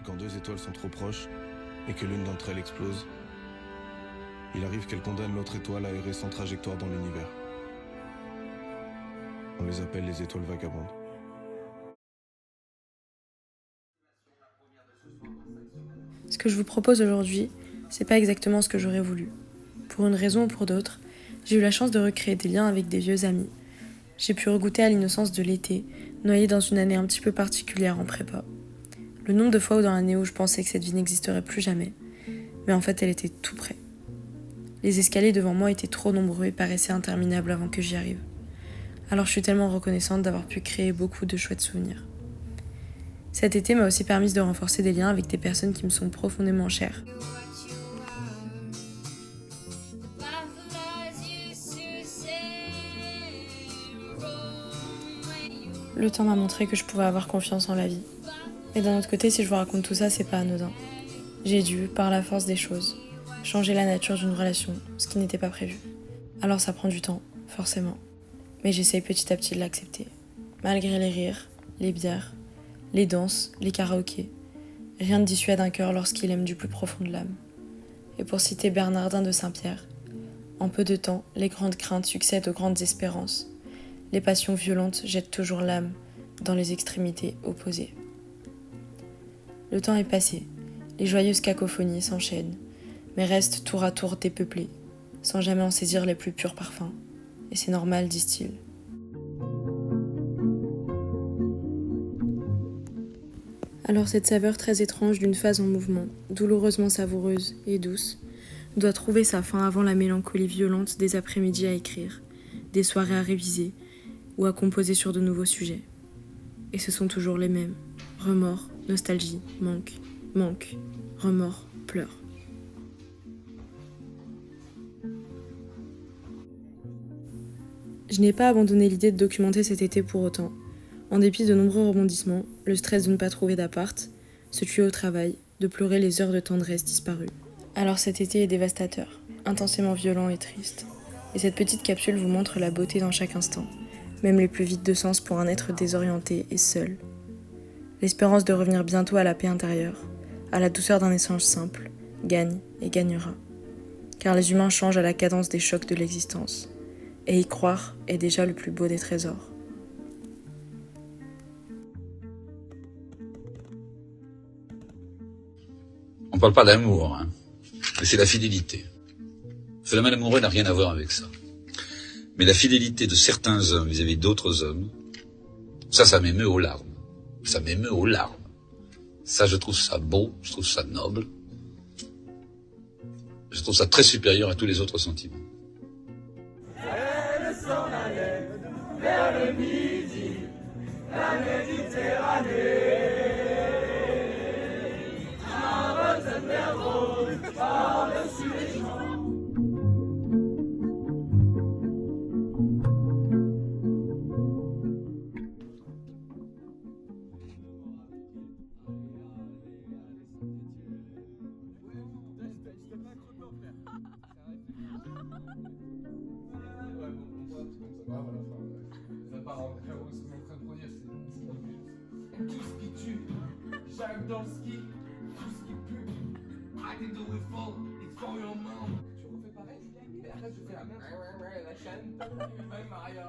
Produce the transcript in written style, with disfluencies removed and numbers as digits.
Et quand deux étoiles sont trop proches, et que l'une d'entre elles explose, il arrive qu'elle condamne l'autre étoile à errer sans trajectoire dans l'univers. On les appelle les étoiles vagabondes. Ce que je vous propose aujourd'hui, c'est pas exactement ce que j'aurais voulu. Pour une raison ou pour d'autres, j'ai eu la chance de recréer des liens avec des vieux amis. J'ai pu regoûter à l'innocence de l'été, noyée dans une année un petit peu particulière en prépa. Le nombre de fois où dans l'année où je pensais que cette vie n'existerait plus jamais, mais en fait elle était tout près. Les escaliers devant moi étaient trop nombreux et paraissaient interminables avant que j'y arrive. Alors je suis tellement reconnaissante d'avoir pu créer beaucoup de chouettes souvenirs. Cet été m'a aussi permis de renforcer des liens avec des personnes qui me sont profondément chères. Le temps m'a montré que je pouvais avoir confiance en la vie. Et d'un autre côté, si je vous raconte tout ça, c'est pas anodin. J'ai dû, par la force des choses, changer la nature d'une relation, ce qui n'était pas prévu. Alors ça prend du temps, forcément. Mais j'essaye petit à petit de l'accepter. Malgré les rires, les bières, les danses, les karaokés, rien ne dissuade un cœur lorsqu'il aime du plus profond de l'âme. Et pour citer Bernardin de Saint-Pierre, en peu de temps, les grandes craintes succèdent aux grandes espérances. Les passions violentes jettent toujours l'âme dans les extrémités opposées. Le temps est passé, les joyeuses cacophonies s'enchaînent, mais restent tour à tour dépeuplées, sans jamais en saisir les plus purs parfums. Et c'est normal, disent-ils. Alors cette saveur très étrange d'une phase en mouvement, douloureusement savoureuse et douce, doit trouver sa fin avant la mélancolie violente des après-midi à écrire, des soirées à réviser ou à composer sur de nouveaux sujets. Et ce sont toujours les mêmes. Remords, nostalgie, manque, remords, pleurs. Je n'ai pas abandonné l'idée de documenter cet été pour autant. En dépit de nombreux rebondissements, le stress de ne pas trouver d'appart, se tuer au travail, de pleurer les heures de tendresse disparues. Alors cet été est dévastateur, intensément violent et triste. Et cette petite capsule vous montre la beauté dans chaque instant, même les plus vides de sens pour un être désorienté et seul. L'espérance de revenir bientôt à la paix intérieure, à la douceur d'un échange simple, gagne et gagnera. Car les humains changent à la cadence des chocs de l'existence. Et y croire est déjà le plus beau des trésors. On parle pas d'amour, hein, mais c'est la fidélité. Le phénomène amoureux n'a rien à voir avec ça. Mais la fidélité de certains hommes vis-à-vis d'autres hommes, ça m'émeut aux larmes. Ça m'émeut aux larmes. Ça, je trouve ça beau, je trouve ça noble. Je trouve ça très supérieur à tous les autres sentiments. Elle s'en allait vers le midi, la Méditerranée. Un Rosenberg par-dessus les champs. Tout ce qui tue, Jacques dans le ski, tout ce qui pue. I can do it for, it's for your mom. Tu refais pareil, mais après tu fais la même. La chaîne, même Maria.